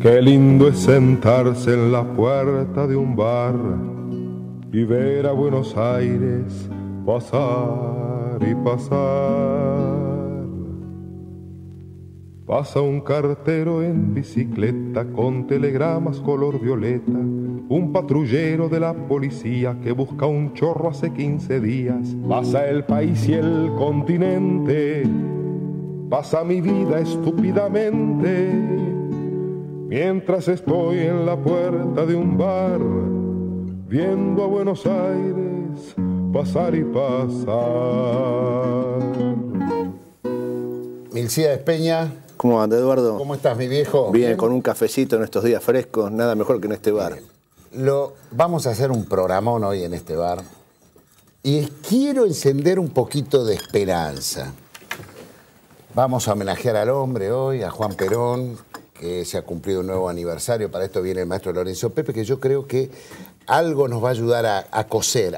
Qué lindo es sentarse en la puerta de un bar y ver a Buenos Aires pasar y pasar. Pasa un cartero en bicicleta con telegramas color violeta, un patrullero de la policía que busca un chorro hace 15 días. Pasa el país y el continente, pasa mi vida estúpidamente, mientras estoy en la puerta de un bar, viendo a Buenos Aires pasar y pasar. Milcíades Peña. ¿Cómo anda, Eduardo? ¿Cómo estás, mi viejo? Bien, con un cafecito en estos días frescos, nada mejor que en este bar. Vamos a hacer un programón hoy en este bar y quiero encender un poquito de esperanza. Vamos a homenajear al hombre hoy, a Juan Perón, que se ha cumplido un nuevo aniversario. Para esto viene el maestro Lorenzo Pepe, que yo creo que algo nos va a ayudar a coser.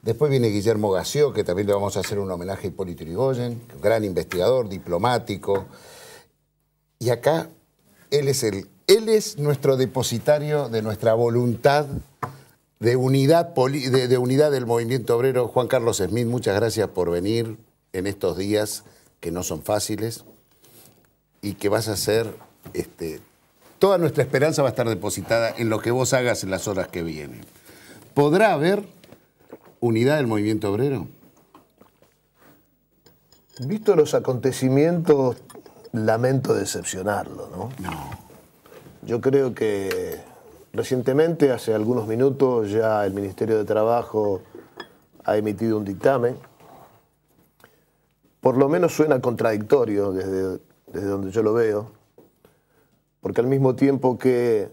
Después viene Guillermo Gació, que también le vamos a hacer un homenaje a Hipólito Yrigoyen, un gran investigador, diplomático. Y acá, él es nuestro depositario de nuestra voluntad de unidad, de unidad del movimiento obrero. Juan Carlos Smith, muchas gracias por venir en estos días que no son fáciles y que vas a hacer... toda nuestra esperanza va a estar depositada en lo que vos hagas en las horas que vienen. ¿Podrá haber unidad del movimiento obrero? Visto los acontecimientos, lamento decepcionarlo, ¿no? No. Yo creo que recientemente, hace algunos minutos, ya el Ministerio de Trabajo ha emitido un dictamen. Por lo menos suena contradictorio desde donde yo lo veo, porque al mismo tiempo que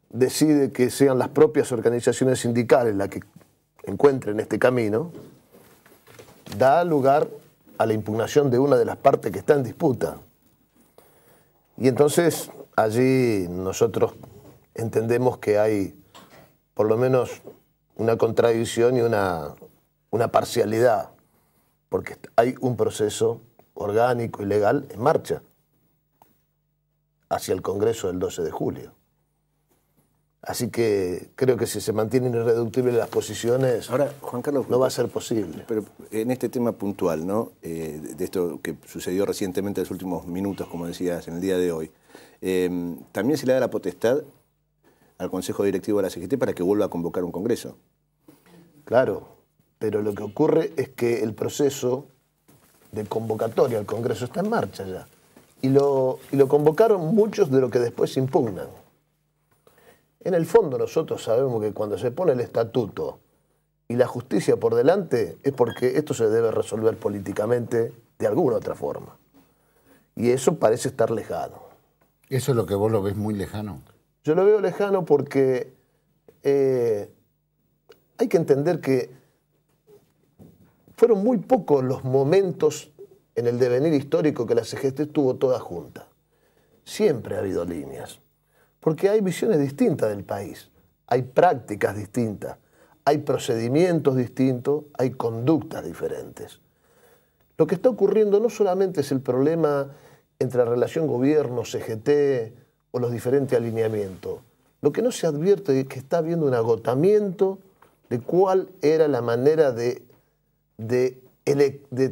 decide que sean las propias organizaciones sindicales las que encuentren este camino, da lugar a la impugnación de una de las partes que está en disputa. Y entonces allí nosotros entendemos que hay por lo menos una contradicción y una parcialidad, porque hay un proceso orgánico y legal en marcha hacia el Congreso del 12 de julio. Así que creo que si se mantienen irreductibles las posiciones, ahora, Juan Carlos, no va a ser posible. Pero en este tema puntual, ¿no? De esto que sucedió recientemente en los últimos minutos, como decías, en el día de hoy, también se le da la potestad al Consejo Directivo de la CGT para que vuelva a convocar un Congreso. Claro, pero lo que ocurre es que el proceso de convocatoria al Congreso está en marcha ya. Y lo convocaron muchos de los que después impugnan. En el fondo nosotros sabemos que cuando se pone el estatuto y la justicia por delante es porque esto se debe resolver políticamente de alguna otra forma. Y eso parece estar lejano. ¿Eso es lo que vos lo ves muy lejano? Yo lo veo lejano porque hay que entender que fueron muy pocos los momentos en el devenir histórico que la CGT estuvo toda junta. Siempre ha habido líneas. Porque hay visiones distintas del país, hay prácticas distintas, hay procedimientos distintos, hay conductas diferentes. Lo que está ocurriendo no solamente es el problema entre la relación gobierno-CGT o los diferentes alineamientos. Lo que no se advierte es que está habiendo un agotamiento de cuál era la manera de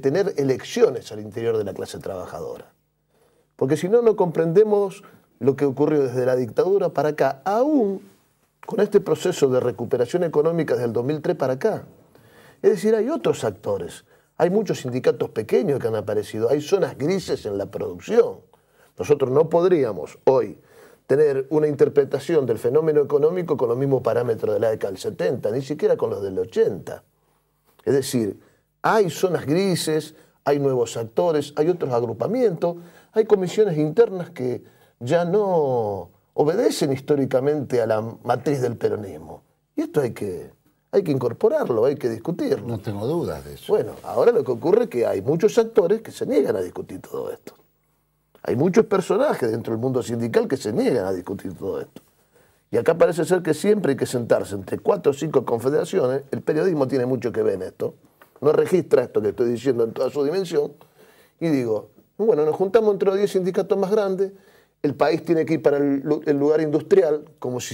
tener elecciones al interior de la clase trabajadora. Porque si no, no comprendemos lo que ocurrió desde la dictadura para acá, aún con este proceso de recuperación económica desde el 2003 para acá. Es decir, hay otros actores, hay muchos sindicatos pequeños que han aparecido, hay zonas grises en la producción. Nosotros no podríamos hoy tener una interpretación del fenómeno económico con los mismos parámetros de la década del 70, ni siquiera con los del 80. Es decir, hay zonas grises, hay nuevos actores, hay otros agrupamientos, hay comisiones internas que ya no obedecen históricamente a la matriz del peronismo. Y esto hay que incorporarlo, hay que discutirlo. No tengo dudas de eso. Bueno, ahora lo que ocurre es que hay muchos actores que se niegan a discutir todo esto. Hay muchos personajes dentro del mundo sindical que se niegan a discutir todo esto. Y acá parece ser que siempre hay que sentarse entre 4 o 5 confederaciones. El periodismo tiene mucho que ver en esto. No registra esto que estoy diciendo en toda su dimensión. Y digo, bueno, nos juntamos entre los 10 sindicatos más grandes, el país tiene que ir para el lugar industrial, como si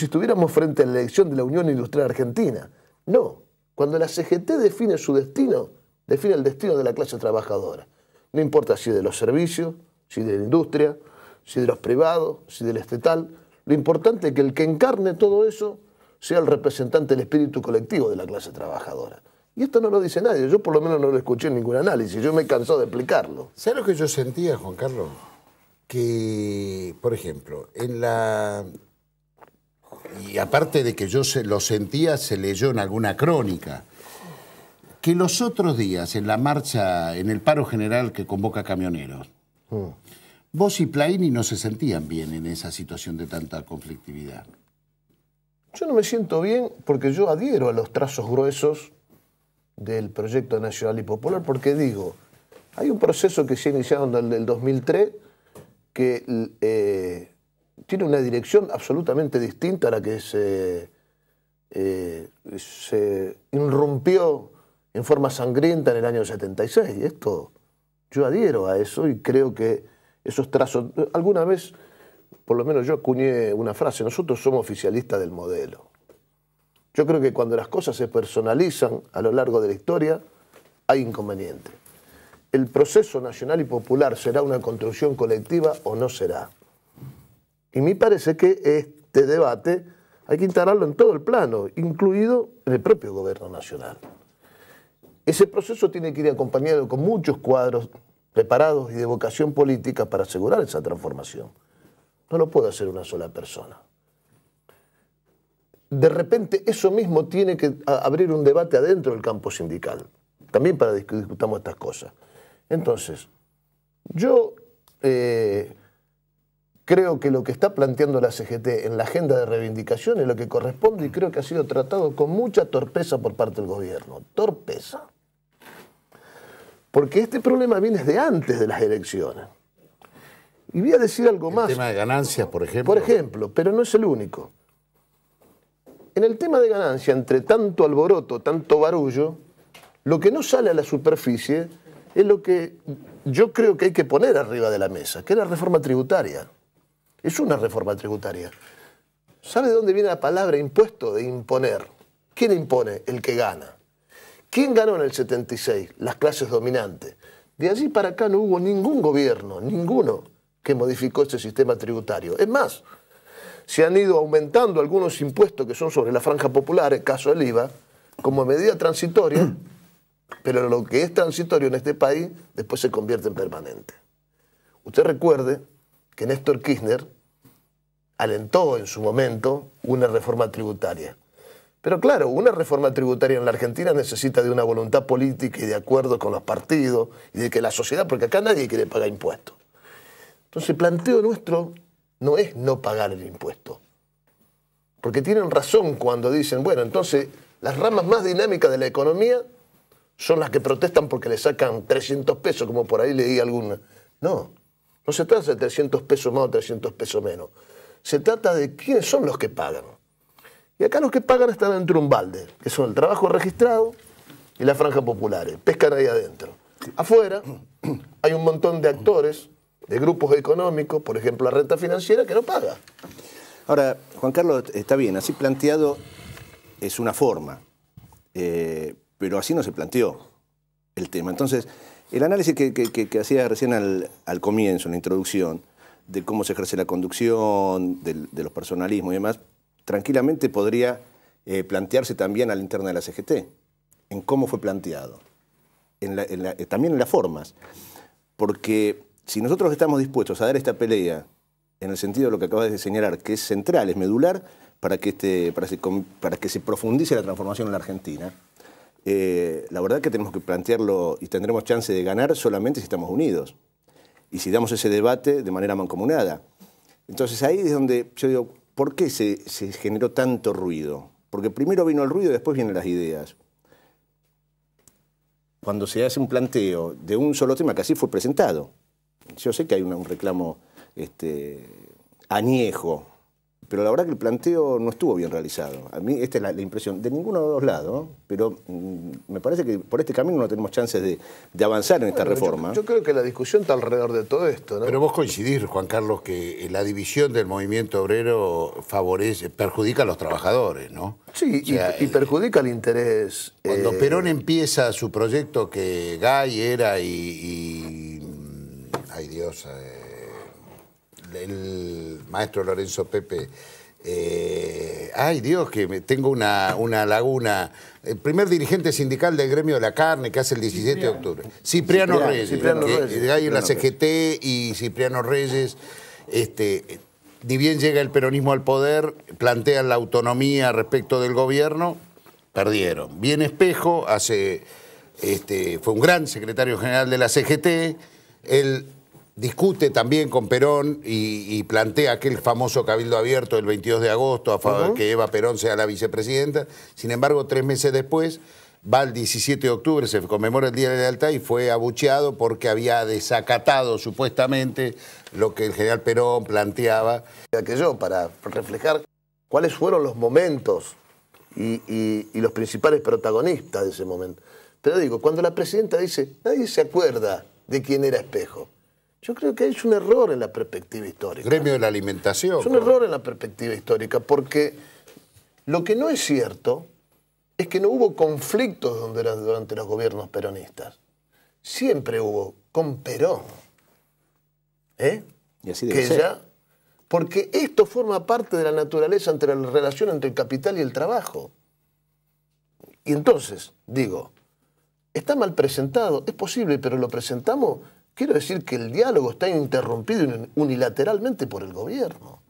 estuviéramos frente a la elección de la Unión Industrial Argentina. No, cuando la CGT define su destino, define el destino de la clase trabajadora. No importa si de los servicios, si de la industria, si de los privados, si del estatal. Lo importante es que el que encarne todo eso sea el representante del espíritu colectivo de la clase trabajadora. Y esto no lo dice nadie, yo por lo menos no lo escuché en ningún análisis, yo me he cansado de explicarlo. ¿Sabes lo que yo sentía, Juan Carlos? Que, por ejemplo, y aparte de que yo lo sentía, se leyó en alguna crónica, que los otros días en la marcha, en el paro general que convoca camioneros, vos y Plaini no se sentían bien en esa situación de tanta conflictividad. Yo no me siento bien porque yo adhiero a los trazos gruesos del proyecto nacional y popular, porque digo, hay un proceso que se ha iniciado en el 2003 que tiene una dirección absolutamente distinta a la que se irrumpió en forma sangrienta en el año 76. Y esto, yo adhiero a eso y creo que esos trazos, alguna vez, por lo menos yo acuñé una frase, nosotros somos oficialistas del modelo. Yo creo que cuando las cosas se personalizan a lo largo de la historia, hay inconveniente. ¿El proceso nacional y popular será una construcción colectiva o no será? Y me parece que este debate hay que integrarlo en todo el plano, incluido en el propio gobierno nacional. Ese proceso tiene que ir acompañado con muchos cuadros preparados y de vocación política para asegurar esa transformación. No lo puede hacer una sola persona. De repente eso mismo tiene que abrir un debate adentro del campo sindical, también para que discutamos estas cosas. Entonces, yo creo que lo que está planteando la CGT en la agenda de reivindicación es lo que corresponde y creo que ha sido tratado con mucha torpeza por parte del gobierno. Torpeza. Porque este problema viene de antes de las elecciones. Y voy a decir algo más. El tema de ganancias, por ejemplo. Por ejemplo, pero no es el único. En el tema de ganancia, entre tanto alboroto, tanto barullo, lo que no sale a la superficie es lo que yo creo que hay que poner arriba de la mesa, que es la reforma tributaria. Es una reforma tributaria. ¿Sabe de dónde viene la palabra impuesto? De imponer. ¿Quién impone? El que gana. ¿Quién ganó en el 76? Las clases dominantes. De allí para acá no hubo ningún gobierno, ninguno, que modificó ese sistema tributario. Es más, se han ido aumentando algunos impuestos que son sobre la franja popular, el caso del IVA, como medida transitoria, pero lo que es transitorio en este país después se convierte en permanente. Usted recuerde que Néstor Kirchner alentó en su momento una reforma tributaria. Pero claro, una reforma tributaria en la Argentina necesita de una voluntad política y de acuerdo con los partidos y de que la sociedad, porque acá nadie quiere pagar impuestos. Entonces el planteo nuestro no es no pagar el impuesto. Porque tienen razón cuando dicen, bueno, entonces las ramas más dinámicas de la economía son las que protestan porque le sacan 300 pesos, como por ahí leí alguna. No, no se trata de 300 pesos más o 300 pesos menos. Se trata de quiénes son los que pagan. Y acá los que pagan están dentro de un balde, que son el trabajo registrado y la franja popular. Pescan ahí adentro. Afuera hay un montón de actores, de grupos económicos, por ejemplo la renta financiera, que no paga. Ahora, Juan Carlos, está bien, así planteado es una forma, pero así no se planteó el tema. Entonces, el análisis que hacía recién al comienzo, en la introducción, de cómo se ejerce la conducción, de los personalismos y demás, tranquilamente podría plantearse también a la interna de la CGT, en cómo fue planteado, también en las formas. Porque si nosotros estamos dispuestos a dar esta pelea, en el sentido de lo que acabas de señalar, que es central, es medular, para que se profundice la transformación en la Argentina, la verdad que tenemos que plantearlo y tendremos chance de ganar solamente si estamos unidos. Y si damos ese debate de manera mancomunada. Entonces ahí es donde yo digo, ¿por qué se generó tanto ruido? Porque primero vino el ruido y después vienen las ideas. Cuando se hace un planteo de un solo tema, que así fue presentado. Yo sé que hay un reclamo añejo pero la verdad que el planteo no estuvo bien realizado. A mí esta es la impresión, de ninguno de los dos lados, pero me parece que por este camino no tenemos chances de avanzar en esta reforma. Yo creo que la discusión está alrededor de todo esto, ¿no? Pero vos coincidís, Juan Carlos, que la división del movimiento obrero perjudica a los trabajadores, ¿no? Sí, o sea, y perjudica el interés. Cuando Perón empieza su proyecto, que Gay era ay Dios, el maestro Lorenzo Pepe, ay Dios, que tengo una laguna. El primer dirigente sindical del gremio de la carne, que hace el 17 de octubre. Cipriano Reyes. Gay en la CGT y Cipriano Reyes, ni bien llega el peronismo al poder, plantean la autonomía respecto del gobierno, perdieron. Viene Espejo, fue un gran secretario general de la CGT, él discute también con Perón y plantea aquel famoso cabildo abierto del 22 de agosto a favor de que Eva Perón sea la vicepresidenta. Sin embargo, 3 meses después, va el 17 de octubre, se conmemora el Día de la Lealtad y fue abucheado porque había desacatado supuestamente lo que el general Perón planteaba. Para reflejar cuáles fueron los momentos y los principales protagonistas de ese momento. Pero digo, cuando la presidenta dice, nadie se acuerda de quién era Espejo, yo creo que es un error en la perspectiva histórica. Gremio de la alimentación. Es un error en la perspectiva histórica, porque lo que no es cierto es que no hubo conflictos durante los gobiernos peronistas. Siempre hubo, con Perón. Y así debe ser. Porque esto forma parte de la naturaleza entre la relación entre el capital y el trabajo. Y entonces, digo, está mal presentado, es posible, pero lo presentamos. Quiero decir que el diálogo está interrumpido unilateralmente por el gobierno.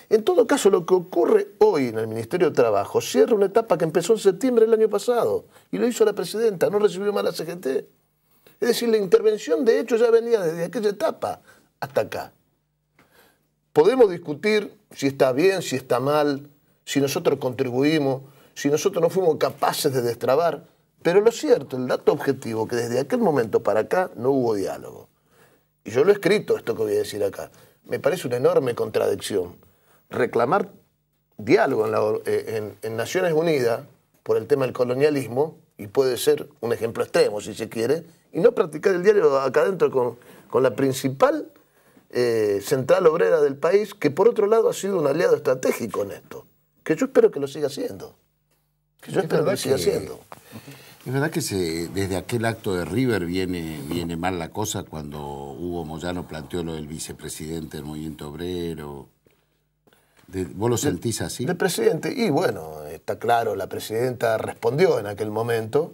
En todo caso, lo que ocurre hoy en el Ministerio de Trabajo cierra una etapa que empezó en septiembre del año pasado y lo hizo la presidenta, no recibió más la CGT. Es decir, la intervención de hecho ya venía desde aquella etapa hasta acá. Podemos discutir si está bien, si está mal, si nosotros contribuimos, si nosotros no fuimos capaces de destrabar. Pero lo cierto, el dato objetivo, que desde aquel momento para acá no hubo diálogo. Y yo lo he escrito, esto que voy a decir acá. Me parece una enorme contradicción. Reclamar diálogo en Naciones Unidas por el tema del colonialismo, y puede ser un ejemplo extremo si se quiere, y no practicar el diálogo acá adentro con la principal central obrera del país, que por otro lado ha sido un aliado estratégico en esto. Que yo espero que lo siga haciendo. Que yo espero que lo siga haciendo. Es verdad que desde aquel acto de River viene mal la cosa cuando Hugo Moyano planteó lo del vicepresidente del movimiento obrero. ¿Vos lo sentís así? Del presidente, y bueno, está claro, la presidenta respondió en aquel momento.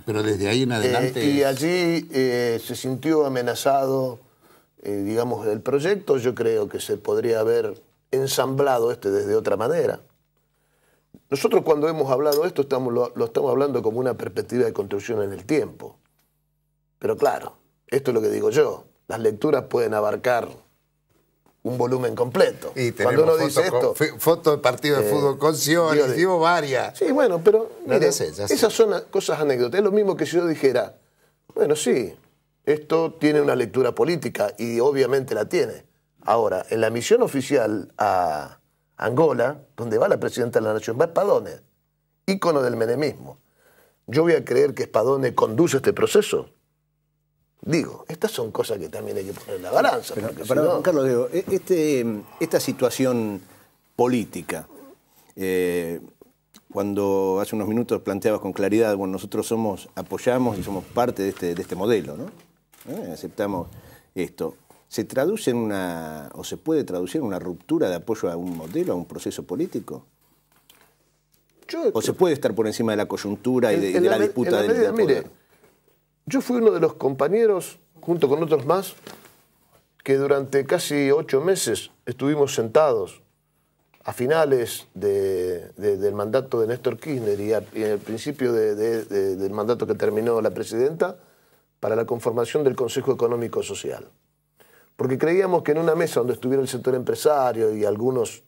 Pero desde ahí en adelante... y allí se sintió amenazado, digamos, el proyecto. Yo creo que se podría haber ensamblado desde otra manera. Nosotros cuando hemos hablado de esto lo estamos hablando como una perspectiva de construcción en el tiempo. Pero claro, esto es lo que digo yo, las lecturas pueden abarcar un volumen completo. Y cuando uno dice esto... Fotos de partido de fútbol con Scioli, digo varias. Sí, bueno, pero mire, esas son cosas anécdotas. Es lo mismo que si yo dijera, bueno, sí, esto tiene una lectura política y obviamente la tiene. Ahora, en la misión oficial a Angola, donde va la presidenta de la Nación, va Spadone, ícono del menemismo. ¿Yo voy a creer que Spadone conduce este proceso? Digo, estas son cosas que también hay que poner en la balanza. Pero, Carlos, digo, esta situación política, cuando hace unos minutos planteabas con claridad, bueno, nosotros apoyamos y somos parte de este modelo, ¿no? Aceptamos esto. ¿Se traduce o se puede traducir en una ruptura de apoyo a un modelo, a un proceso político? ¿O se puede estar por encima de la coyuntura y de la disputa del poder? Mire, yo fui uno de los compañeros, junto con otros más, que durante casi 8 meses estuvimos sentados a finales del mandato de Néstor Kirchner y al principio del mandato que terminó la presidenta, para la conformación del Consejo Económico Social. Porque creíamos que en una mesa donde estuviera el sector empresario y algunos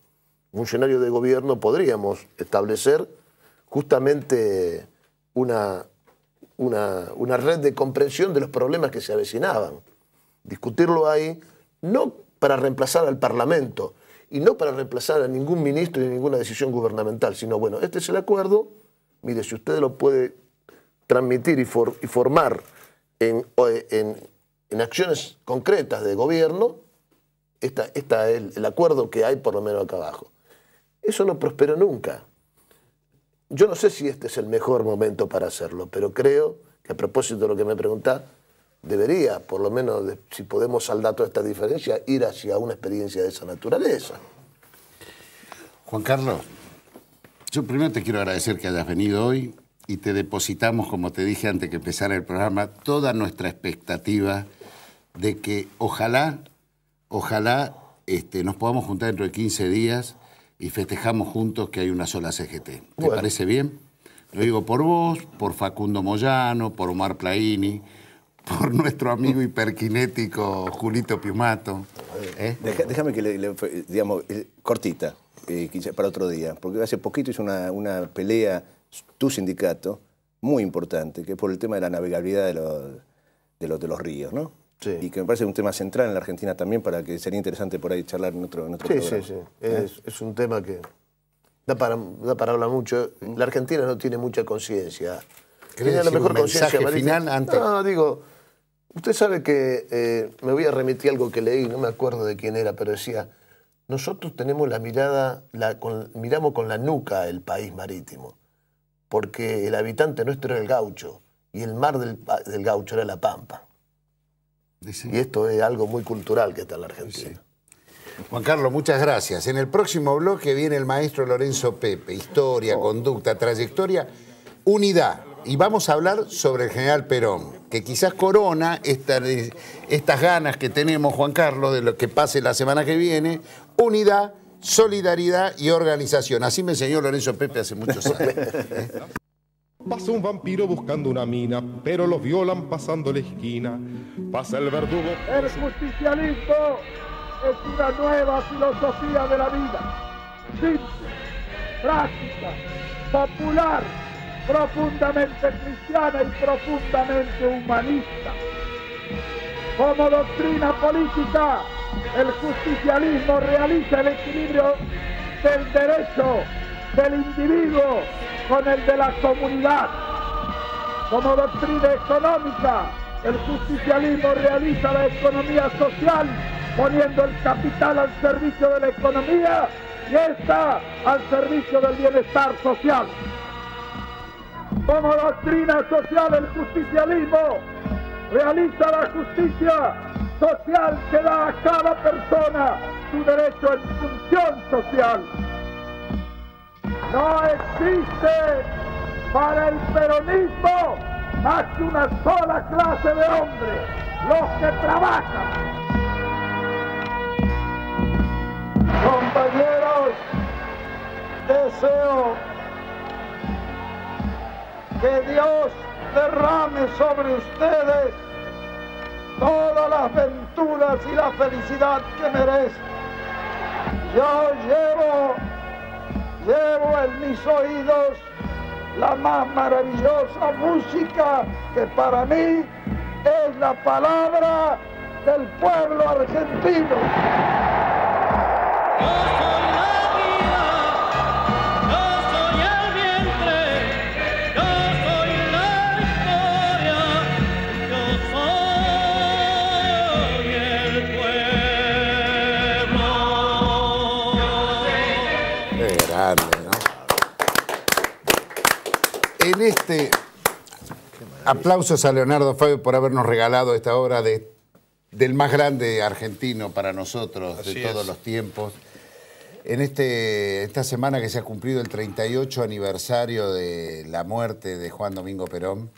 funcionarios de gobierno podríamos establecer justamente una red de comprensión de los problemas que se avecinaban. Discutirlo ahí, no para reemplazar al Parlamento y no para reemplazar a ningún ministro ni ninguna decisión gubernamental, sino, bueno, este es el acuerdo, mire, si usted lo puede transmitir y formar en acciones concretas de gobierno, está el acuerdo que hay por lo menos acá abajo. Eso no prosperó nunca. Yo no sé si este es el mejor momento para hacerlo, pero creo que a propósito de lo que me preguntás, debería, por lo menos, si podemos saldar toda esta diferencia, ir hacia una experiencia de esa naturaleza. Juan Carlos, yo primero te quiero agradecer que hayas venido hoy y te depositamos, como te dije antes que empezara el programa, toda nuestra expectativa de que ojalá nos podamos juntar dentro de 15 días y festejamos juntos que hay una sola CGT. ¿Te parece bien? Lo digo por vos, por Facundo Moyano, por Omar Plaini, por nuestro amigo hiperkinético Julito Piumato. Déjame que digamos, cortita, quizá para otro día, porque hace poquito hizo una pelea tu sindicato muy importante, que es por el tema de la navegabilidad de los ríos, ¿no? Sí. Y que me parece un tema central en la Argentina también, para que sería interesante por ahí charlar en otro programa. Sí. Es un tema que da para hablar mucho. La Argentina no tiene mucha conciencia. Tiene a lo mejor conciencia final antes. No, digo, usted sabe que me voy a remitir algo que leí, no me acuerdo de quién era, pero decía, nosotros tenemos la mirada, miramos con la nuca el país marítimo, porque el habitante nuestro era el gaucho, y el mar del gaucho era la Pampa. Sí. Y esto es algo muy cultural que está en la Argentina. Sí. Juan Carlos, muchas gracias. En el próximo bloque viene el maestro Lorenzo Pepe. Historia, conducta, trayectoria, unidad. Y vamos a hablar sobre el general Perón, que quizás corona estas ganas que tenemos, Juan Carlos, de lo que pase la semana que viene. Unidad, solidaridad y organización. Así me enseñó Lorenzo Pepe hace muchos años. Pasa un vampiro buscando una mina, pero los violan pasando la esquina. Pasa el verdugo. El justicialismo es una nueva filosofía de la vida. Simple, práctica, popular, profundamente cristiana y profundamente humanista. Como doctrina política, el justicialismo realiza el equilibrio del derecho del individuo con el de la comunidad. Como doctrina económica, el justicialismo realiza la economía social poniendo el capital al servicio de la economía y esta al servicio del bienestar social. Como doctrina social, el justicialismo realiza la justicia social que da a cada persona su derecho en función social. No existe para el peronismo más que una sola clase de hombres, los que trabajan. Compañeros, deseo que Dios derrame sobre ustedes todas las venturas y la felicidad que merecen. Yo llevo en mis oídos la más maravillosa música que para mí es la palabra del pueblo argentino. Yo soy la vida, yo soy el vientre, yo soy la historia, yo soy el pueblo. Qué grande, ¿no? En este aplausos a Leonardo Fabio por habernos regalado esta obra del más grande argentino para nosotros de todos los tiempos. En esta semana que se ha cumplido el 38 aniversario de la muerte de Juan Domingo Perón,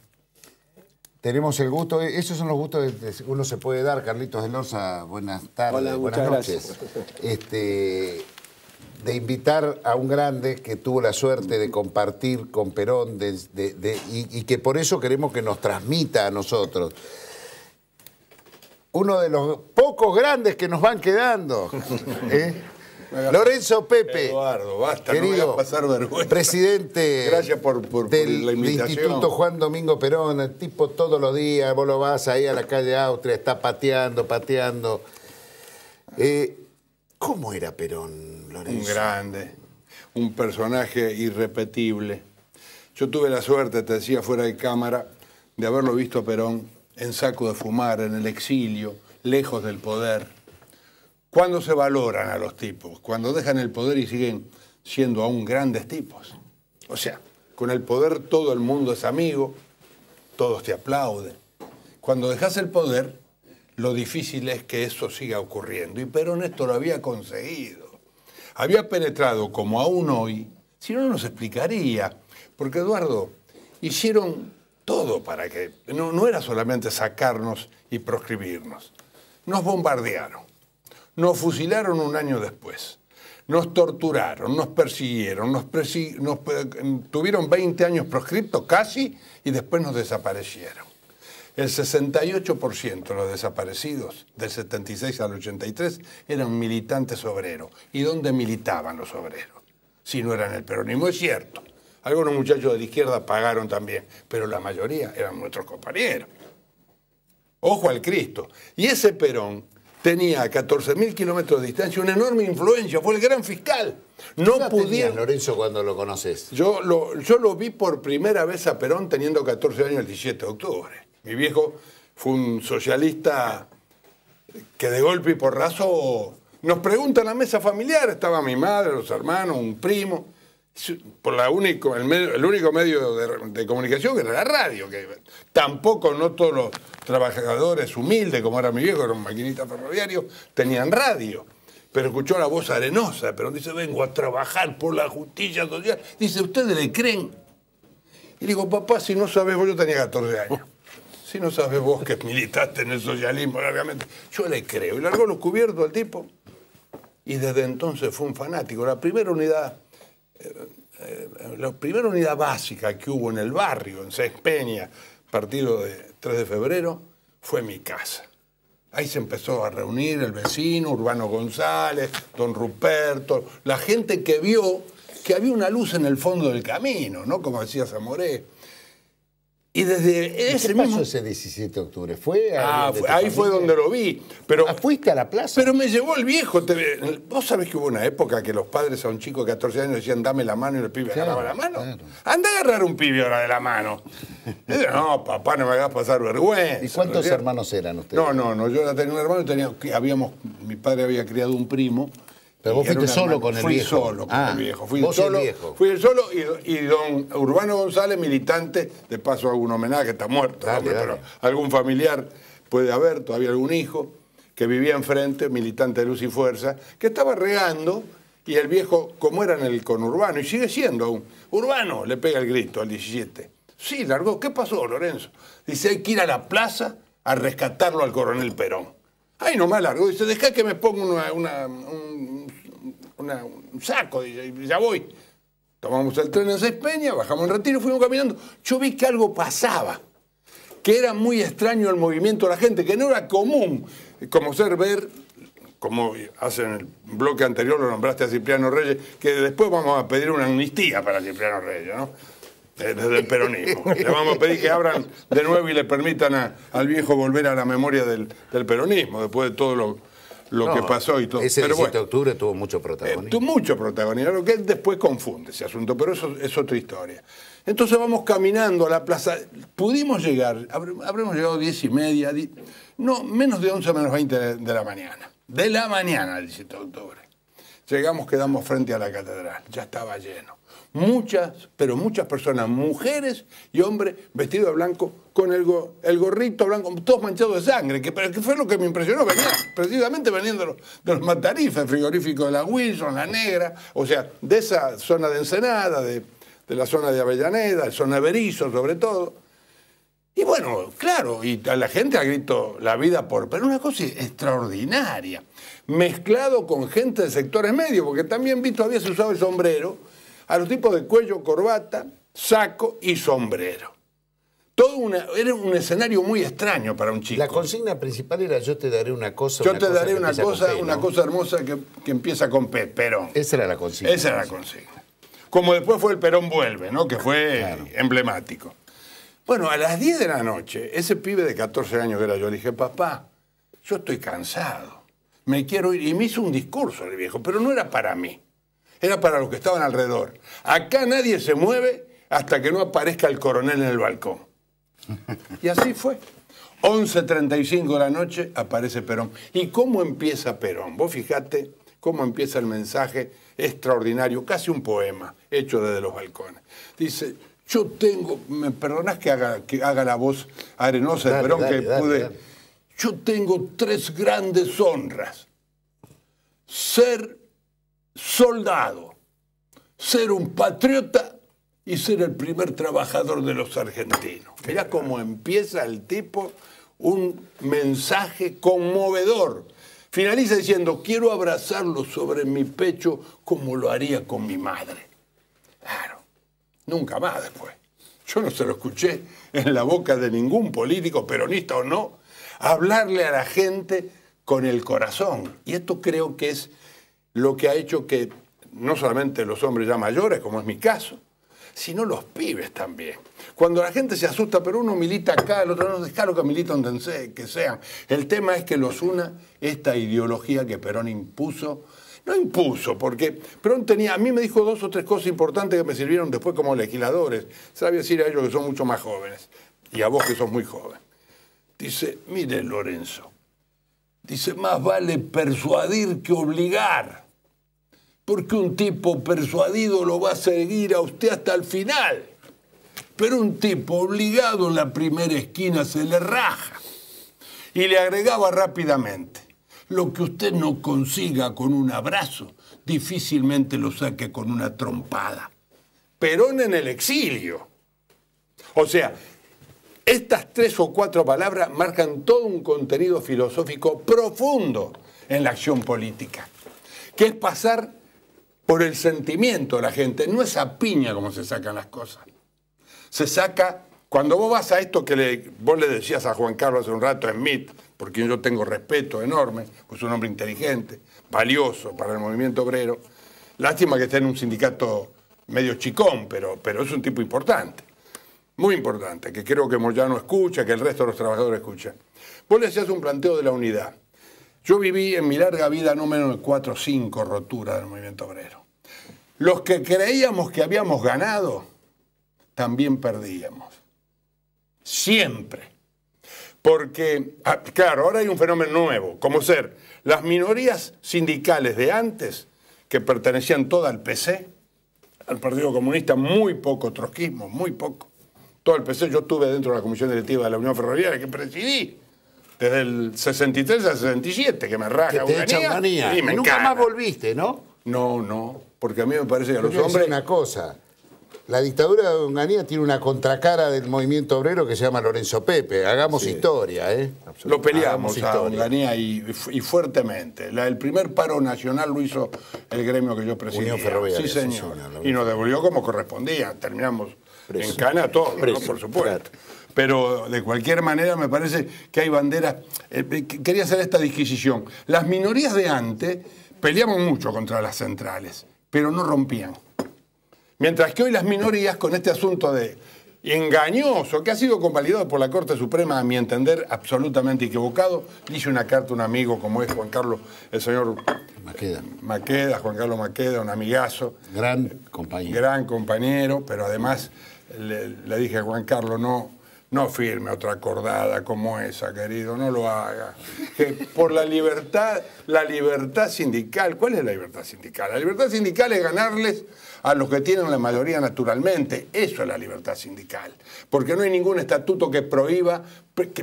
tenemos el gusto, esos son los gustos que uno se puede dar. Carlitos del Orza, buenas tardes, hola, buenas noches. De invitar a un grande que tuvo la suerte de compartir con Perón y que por eso queremos que nos transmita a nosotros. Uno de los pocos grandes que nos van quedando. Lorenzo Pepe. Eduardo, basta, querido, no voy a pasar vergüenza. Presidente Gracias por la invitación. del Instituto Juan Domingo Perón, el tipo todos los días, vos lo vas ahí a la calle Austria, está pateando. ¿Cómo era Perón, Lorenzo? Un grande, un personaje irrepetible. Yo tuve la suerte, te decía fuera de cámara, de haberlo visto a Perón en saco de fumar, en el exilio, lejos del poder. ¿Cuándo se valoran a los tipos? Cuando dejan el poder y siguen siendo aún grandes tipos. O sea, con el poder todo el mundo es amigo, todos te aplauden. Cuando dejas el poder, lo difícil es que eso siga ocurriendo. Y Perón esto lo había conseguido. Había penetrado como aún hoy, si no nos explicaría. Porque, Eduardo, hicieron todo para que... No era solamente sacarnos y proscribirnos. Nos bombardearon. Nos fusilaron un año después. Nos torturaron, nos persiguieron, tuvieron 20 años proscriptos casi y después nos desaparecieron. El 68% de los desaparecidos, del 76 al 83, eran militantes obreros. ¿Y dónde militaban los obreros? Si no eran el peronismo, es cierto. Algunos muchachos de la izquierda pagaron también, pero la mayoría eran nuestros compañeros. Ojo al Cristo. Y ese Perón tenía a 14.000 kilómetros de distancia una enorme influencia, fue el gran fiscal. No pudieron... Lorenzo, cuando lo conoces? Yo lo vi por primera vez a Perón teniendo 14 años el 17 de octubre. Mi viejo fue un socialista que de golpe y porrazo nos pregunta en la mesa familiar, estaba mi madre, los hermanos, un primo, por el único medio de comunicación que era la radio, que tampoco no todos los trabajadores humildes, como era mi viejo, era un maquinista ferroviario, tenían radio. Pero escuchó la voz arenosa, pero dice, vengo a trabajar por la justicia social. Dice, ¿ustedes le creen? Y le digo, papá, si no sabes vos, yo tenía 14 años. Si no sabes vos que militaste en el socialismo largamente, yo le creo. Y largó los cubiertos al tipo. Y desde entonces fue un fanático. La primera unidad básica que hubo en el barrio, en Seis Peña, partido de 3 de febrero, fue mi casa. Ahí se empezó a reunir el vecino, Urbano González, don Ruperto, la gente que vio que había una luz en el fondo del camino, ¿no? Como decía Zamoré. Y desde ese mismo... pasó ese 17 de octubre? ¿Fue ahí fue donde lo vi. Pero, ¿fuiste a la plaza? Pero me llevó el viejo. Vos sabés que hubo una época que los padres a un chico de 14 años decían, dame la mano, y el pibe agarraba la mano. Claro. Anda a agarrar un pibe ahora de la mano. No, papá, no me hagas pasar vergüenza. ¿Y cuántos hermanos eran ustedes? No, yo tenía un hermano y mi padre había criado un primo. Pero vos fuiste solo con el viejo. Fui solo con el viejo. Fui el solo y don Urbano González, militante, de paso hago un homenaje, está muerto, pero algún familiar puede haber, todavía algún hijo, que vivía enfrente, militante de Luz y Fuerza, que estaba regando y el viejo, como era en el conurbano, y sigue siendo aún, Urbano le pega el grito al 17. Sí, largó. ¿Qué pasó, Lorenzo? Dice, hay que ir a la plaza a rescatarlo al coronel Perón. Ahí nomás largó. Dice, dejá que me ponga un saco. Dice, y ya voy. Tomamos el tren en Seis Peña, bajamos en Retiro, fuimos caminando. Yo vi que algo pasaba, que era muy extraño el movimiento de la gente, que no era común, como como hace en el bloque anterior lo nombraste a Cipriano Reyes, que después vamos a pedir una amnistía para Cipriano Reyes, ¿no? Desde el peronismo. Le vamos a pedir que abran de nuevo y le permitan al viejo volver a la memoria del peronismo, después de todo lo que pasó y todo. Ese 17 de octubre tuvo mucho protagonismo. Tuvo mucho protagonismo, lo que después confunde ese asunto, pero eso es otra historia. Entonces vamos caminando a la plaza, pudimos llegar, habremos llegado 10:30, no, menos de 11 menos 20 de la mañana. De la mañana, el 17 de octubre. Llegamos, quedamos frente a la catedral, ya estaba lleno. Muchas personas, mujeres y hombres, vestidos de blanco, con el gorrito blanco, todos manchados de sangre, que fue lo que me impresionó, precisamente venían de los Matarifes, el frigorífico de la Wilson, la Negra, o sea, de esa zona de Ensenada, de la zona de Avellaneda, la zona de Berizo, sobre todo. Y bueno, claro, y a la gente ha gritado la vida pero una cosa extraordinaria, mezclado con gente de sectores medios, porque también vi todavía se usaba el sombrero, a los tipos de cuello, corbata, saco y sombrero. Era un escenario muy extraño para un chico. La consigna principal era yo te daré una cosa. Yo te daré una cosa hermosa que empieza con Perón. Esa era la consigna. Esa era la consigna. Como después fue el Perón vuelve, ¿no? Que fue emblemático. Bueno, a las 10 de la noche, ese pibe de 14 años que era yo, le dije, papá, yo estoy cansado. me quiero ir. Y me hizo un discurso el viejo, pero no era para mí, era para los que estaban alrededor. Acá nadie se mueve hasta que no aparezca el coronel en el balcón. Y así fue. 11:35 de la noche aparece Perón. ¿Y cómo empieza Perón? Vos fijate cómo empieza el mensaje extraordinario, casi un poema hecho desde los balcones. Dice, yo tengo, me perdonás que haga la voz arenosa de Perón, dale. Yo tengo 3 grandes honras. Ser soldado, ser un patriota y ser el primer trabajador de los argentinos. Mirá cómo empieza el tipo, un mensaje conmovedor. Finaliza diciendo, quiero abrazarlo sobre mi pecho como lo haría con mi madre. Claro, nunca más después. Yo no se lo escuché en la boca de ningún político, peronista o no, hablarle a la gente con el corazón. Y esto creo que es lo que ha hecho que no solamente los hombres ya mayores, como es mi caso, sino los pibes también. Cuando la gente se asusta, pero uno milita acá, el otro no, dejalo que milita donde que sean. El tema es que los una esta ideología que Perón impuso. No impuso, porque Perón tenía, a mí me dijo 2 o 3 cosas importantes que me sirvieron después como legisladores. Se la voy a decir a ellos que son mucho más jóvenes, y a vos que sos muy joven. Dice, mire Lorenzo, dice, más vale persuadir que obligar. Porque un tipo persuadido lo va a seguir a usted hasta el final. Pero un tipo obligado en la primera esquina se le raja. Y le agregaba rápidamente, lo que usted no consiga con un abrazo, difícilmente lo saque con una trompada. Perón en el exilio. O sea, estas 3 o 4 palabras marcan todo un contenido filosófico profundo en la acción política, que es pasar por el sentimiento de la gente, no esa piña como se sacan las cosas. Se saca, cuando vos vas a esto que vos le decías a Juan Carlos hace un rato, Smith, por quien yo tengo respeto enorme, pues es un hombre inteligente, valioso para el movimiento obrero. Lástima que esté en un sindicato medio chicón, pero es un tipo importante, muy importante, que creo que Moyano escucha, que el resto de los trabajadores escuchan. Vos le hacías un planteo de la unidad. Yo viví en mi larga vida no menos de 4 o 5 roturas del movimiento obrero. Los que creíamos que habíamos ganado, también perdíamos. Siempre. Porque, claro, ahora hay un fenómeno nuevo, como ser las minorías sindicales de antes, que pertenecían todas al PC, al Partido Comunista, muy poco trotskismo, muy poco. Todo el PC, yo estuve dentro de la Comisión Directiva de la Unión Ferroviaria, que presidí. Desde el 63 al 67, que me raja Onganía. Y nunca más volviste, ¿no? No, porque a mí me parece que a los hombres... Decir una cosa, la dictadura de Onganía tiene una contracara del movimiento obrero que se llama Lorenzo Pepe. Hagamos historia, ¿eh? Lo peleamos a Onganía y fuertemente. El primer paro nacional lo hizo el gremio que yo presidía. Unión Ferroviaria. Sí, señor. Y nos devolvió como correspondía. Terminamos en cana todos, ¿no? Por supuesto. Pero de cualquier manera me parece que hay banderas. Quería hacer esta disquisición. Las minorías de antes peleamos mucho contra las centrales, pero no rompían. Mientras que hoy las minorías, con este asunto de engañoso, que ha sido convalidado por la Corte Suprema, a mi entender, absolutamente equivocado, dice una carta a un amigo como es Juan Carlos, el señor Maqueda, Juan Carlos Maqueda, un amigazo. Gran compañero. Gran compañero, pero además le dije a Juan Carlos, no firme otra acordada como esa, querido, no lo haga. Que por la libertad sindical, ¿cuál es la libertad sindical? La libertad sindical es ganarles a los que tienen la mayoría naturalmente. Eso es la libertad sindical. Porque no hay ningún estatuto que prohíba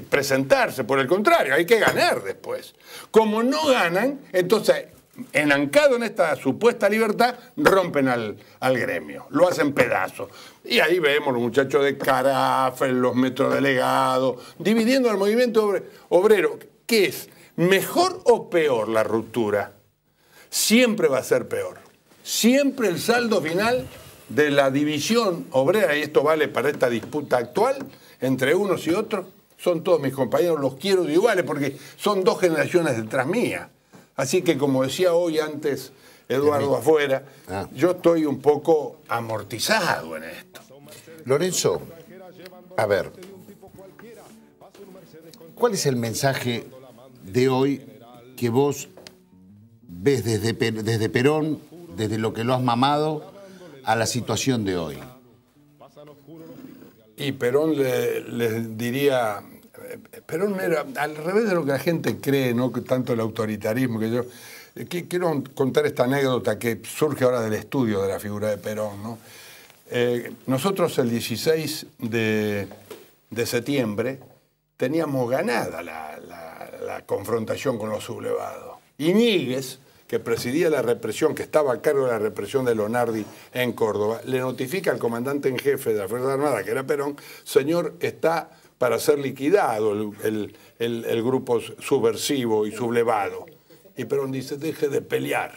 presentarse, por el contrario, hay que ganar después. Como no ganan, entonces, enancado en esta supuesta libertad, rompen al gremio, lo hacen pedazos. Y ahí vemos los muchachos de Carafel, los metrodelegados, dividiendo al movimiento obrero. ¿Qué es? ¿Mejor o peor la ruptura? Siempre va a ser peor. Siempre el saldo final de la división obrera, y esto vale para esta disputa actual, entre unos y otros, son todos mis compañeros, los quiero de iguales, porque son 2 generaciones detrás mía. Así que, como decía hoy antes Eduardo afuera, yo estoy un poco amortizado en esto. Lorenzo, a ver, ¿cuál es el mensaje de hoy que vos ves desde Perón, desde lo que lo has mamado, a la situación de hoy? Y Perón les diría, Perón era al revés de lo que la gente cree, no tanto el autoritarismo que yo. Quiero contar esta anécdota que surge ahora del estudio de la figura de Perón, ¿no? Nosotros el 16 de septiembre teníamos ganada la confrontación con los sublevados. Iñiguez, que presidía la represión, que estaba a cargo de la represión de Lonardi en Córdoba, le notifica al comandante en jefe de la Fuerza Armada, que era Perón: señor, está para ser liquidado el grupo subversivo y sublevado. Y Perón dice: deje de pelear.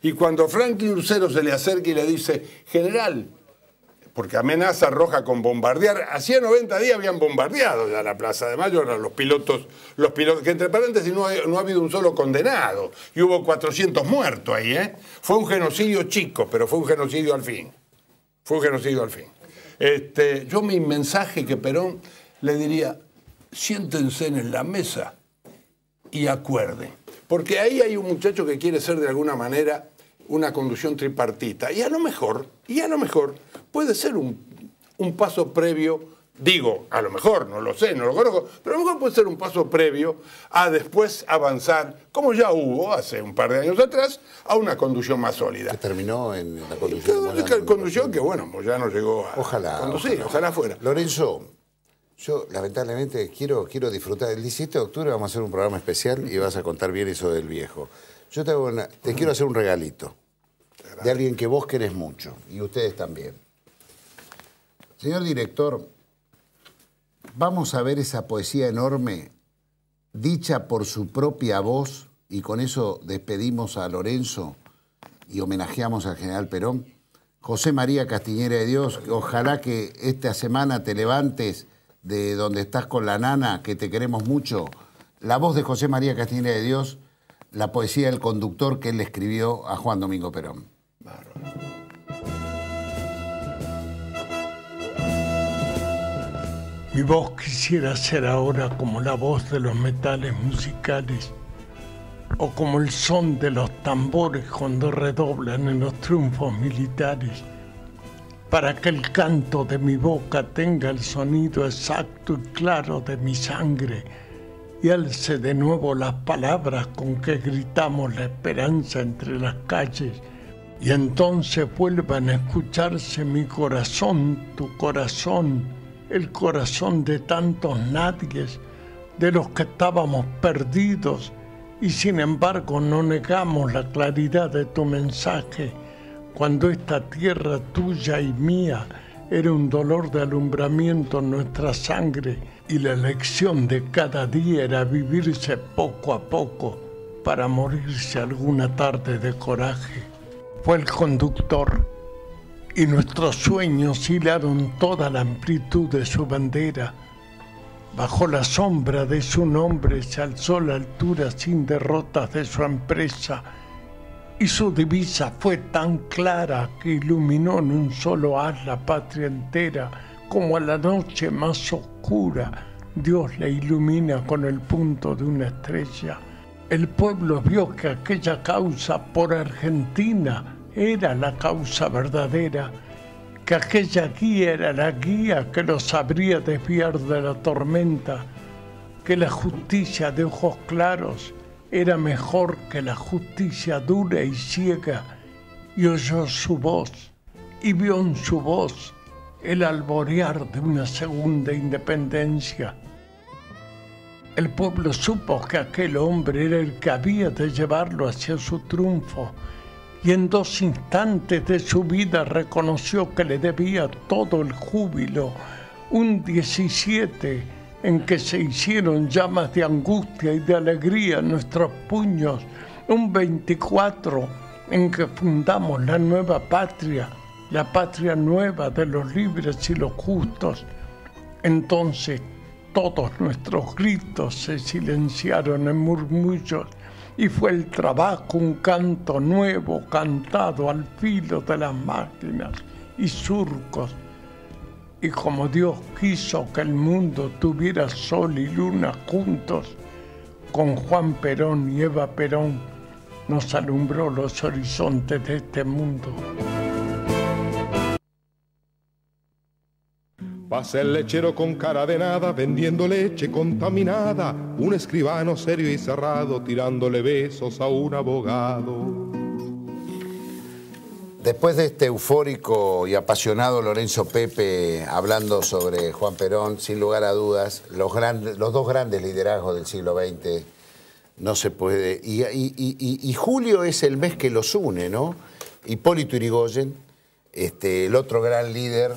Y cuando Franklin Lucero se le acerca y le dice: general, porque amenaza Roja con bombardear, hacía 90 días habían bombardeado ya la Plaza de Mayo, eran los pilotos, que entre paréntesis no ha habido un solo condenado, y hubo 400 muertos ahí, ¿eh? Fue un genocidio chico, pero fue un genocidio al fin. Fue un genocidio al fin. Yo mi mensaje que Perón le diría: siéntense en la mesa y acuerden. Porque ahí hay un muchacho que quiere ser de alguna manera una conducción tripartita. Y a lo mejor puede ser un paso previo, digo, a lo mejor, no lo sé, no lo conozco, pero a lo mejor puede ser un paso previo a después avanzar, como ya hubo hace un par de años atrás, a una conducción más sólida. Que terminó en la conducción. Conducción que, bueno, pues ya no llegó a conducir, ojalá fuera. Lorenzo, yo lamentablemente quiero disfrutar. El 17 de octubre vamos a hacer un programa especial y vas a contar bien eso del viejo. Yo te quiero hacer un regalito de alguien que vos querés mucho, y ustedes también. Señor director, vamos a ver esa poesía enorme, dicha por su propia voz, y con eso despedimos a Lorenzo y homenajeamos al general Perón. José María Castiñera de Dios, ojalá que esta semana te levantes de donde estás con la nana, que te queremos mucho. La voz de José María Castiñera de Dios, la poesía del conductor que él le escribió a Juan Domingo Perón. Mi voz quisiera ser ahora como la voz de los metales musicales, o como el son de los tambores cuando redoblan en los triunfos militares, para que el canto de mi boca tenga el sonido exacto y claro de mi sangre y alce de nuevo las palabras con que gritamos la esperanza entre las calles, y entonces vuelvan a escucharse mi corazón, tu corazón, el corazón de tantos nadies, de los que estábamos perdidos y sin embargo no negamos la claridad de tu mensaje, cuando esta tierra tuya y mía era un dolor de alumbramiento en nuestra sangre y la lección de cada día era vivirse poco a poco para morirse alguna tarde de coraje. Fue el conductor y nuestros sueños hilaron toda la amplitud de su bandera. Bajo la sombra de su nombre se alzó la altura sin derrotas de su empresa, y su divisa fue tan clara que iluminó en un solo haz la patria entera, como a la noche más oscura Dios la ilumina con el punto de una estrella. El pueblo vio que aquella causa por Argentina era la causa verdadera, que aquella guía era la guía que los sabría desviar de la tormenta, que la justicia de ojos claros era mejor que la justicia dura y ciega, y oyó su voz, y vio en su voz el alborear de una segunda independencia. El pueblo supo que aquel hombre era el que había de llevarlo hacia su triunfo, y en 2 instantes de su vida reconoció que le debía todo el júbilo, un 17 en que se hicieron llamas de angustia y de alegría en nuestros puños, un 24 en que fundamos la nueva patria, la patria nueva de los libres y los justos. Entonces todos nuestros gritos se silenciaron en murmullos, y fue el trabajo un canto nuevo cantado al filo de las máquinas y surcos. Y como Dios quiso que el mundo tuviera sol y luna juntos, con Juan Perón y Eva Perón nos alumbró los horizontes de este mundo. Pasa el lechero con cara de nada, vendiendo leche contaminada, un escribano serio y cerrado, tirándole besos a un abogado. Después de este eufórico y apasionado Lorenzo Pepe hablando sobre Juan Perón, sin lugar a dudas, los dos grandes liderazgos del siglo XX, no se puede. Y julio es el mes que los une, ¿no? Hipólito Yrigoyen, el otro gran líder.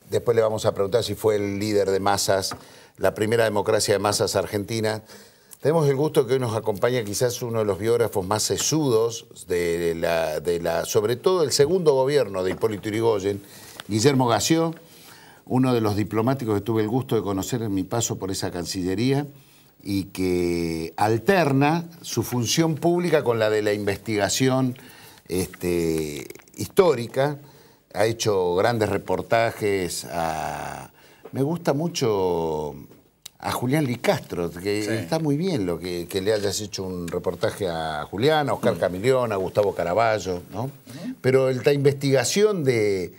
Después le vamos a preguntar si fue el líder de masas, la primera democracia de masas argentina. Tenemos el gusto que hoy nos acompaña quizás uno de los biógrafos más sesudos sobre todo el segundo gobierno de Hipólito Yrigoyen, Guillermo Gació, uno de los diplomáticos que tuve el gusto de conocer en mi paso por esa Cancillería y que alterna su función pública con la de la investigación histórica. Ha hecho grandes reportajes me gusta mucho a Julián Licastro, que sí. Está muy bien lo que le hayas hecho un reportaje a Julián, a Oscar Camilión, a Gustavo Caraballo, ¿no? Pero la investigación de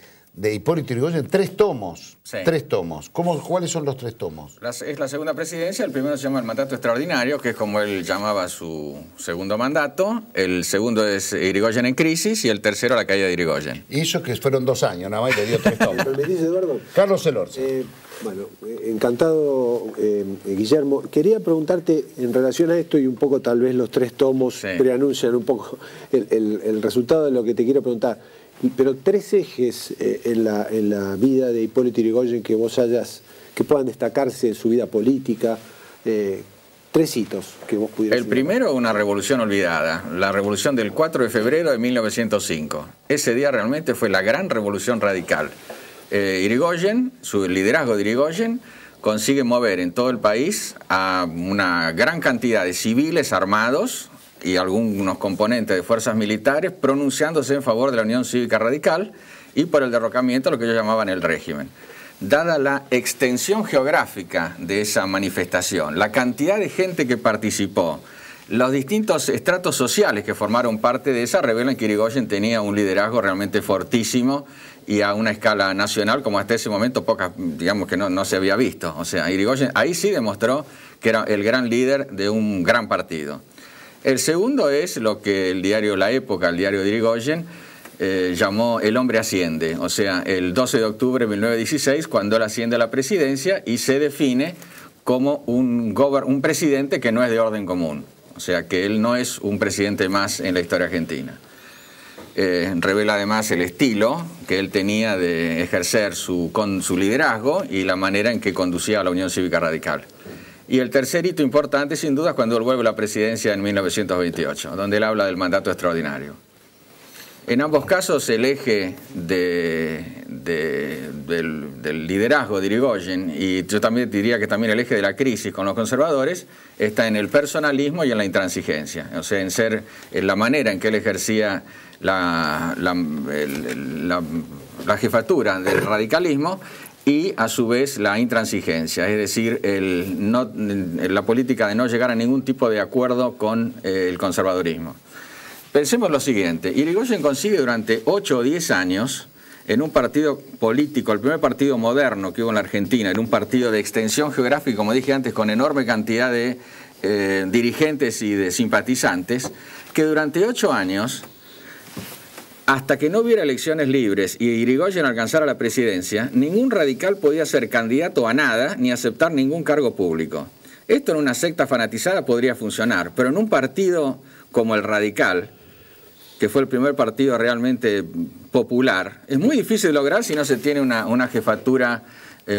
Hipólito Yrigoyen, 3 tomos. Sí. 3 tomos. ¿Cuáles son los 3 tomos? Es la segunda presidencia. El primero se llama el mandato extraordinario, que es como él llamaba su segundo mandato. El segundo es Yrigoyen en crisis y el tercero la caída de Yrigoyen. Y eso que fueron 2 años, nada más, y le dio 3 tomos. ¿Me dice, Eduardo? Carlos Elorza. Bueno, encantado, Guillermo. Quería preguntarte en relación a esto y un poco tal vez los 3 tomos preanuncian un poco el resultado de lo que te quiero preguntar. Pero 3 ejes en la vida de Hipólito Yrigoyen que puedan destacarse en su vida política, 3 hitos que vos pudieras. El primero, una revolución olvidada, la revolución del 4 de febrero de 1905. Ese día realmente fue la gran revolución radical. Yrigoyen, su liderazgo de Yrigoyen, consigue mover en todo el país a una gran cantidad de civiles armados y algunos componentes de fuerzas militares pronunciándose en favor de la Unión Cívica Radical y por el derrocamiento de lo que ellos llamaban el régimen. Dada la extensión geográfica de esa manifestación, la cantidad de gente que participó, los distintos estratos sociales que formaron parte de esa, revelan que Yrigoyen tenía un liderazgo realmente fortísimo y a una escala nacional como hasta ese momento digamos que no se había visto. O sea, Yrigoyen ahí sí demostró que era el gran líder de un gran partido. El segundo es lo que el diario La Época, el diario de Yrigoyen, llamó El hombre asciende, o sea, el 12 de octubre de 1916, cuando él asciende a la presidencia y se define como un presidente que no es de orden común, o sea, que él no es un presidente más en la historia argentina. Revela además el estilo que él tenía de ejercer con su liderazgo y la manera en que conducía a la Unión Cívica Radical. Y el tercer hito importante, sin duda, es cuando él vuelve a la presidencia en 1928, donde él habla del mandato extraordinario. En ambos casos, el eje del liderazgo de Yrigoyen, y yo también diría que también el eje de la crisis con los conservadores, está en el personalismo y en la intransigencia, o sea, en la manera en que él ejercía la jefatura del radicalismo y a su vez la intransigencia, es decir, la política de no llegar a ningún tipo de acuerdo con el conservadurismo. Pensemos lo siguiente, Yrigoyen consigue durante 8 o 10 años en un partido político, el primer partido moderno que hubo en la Argentina, en un partido de extensión geográfica, como dije antes, con enorme cantidad de dirigentes y de simpatizantes, que durante 8 años, hasta que no hubiera elecciones libres y Yrigoyen alcanzara la presidencia, ningún radical podía ser candidato a nada ni aceptar ningún cargo público. Esto en una secta fanatizada podría funcionar, pero en un partido como el Radical, que fue el primer partido realmente popular, es muy difícil de lograr si no se tiene una jefatura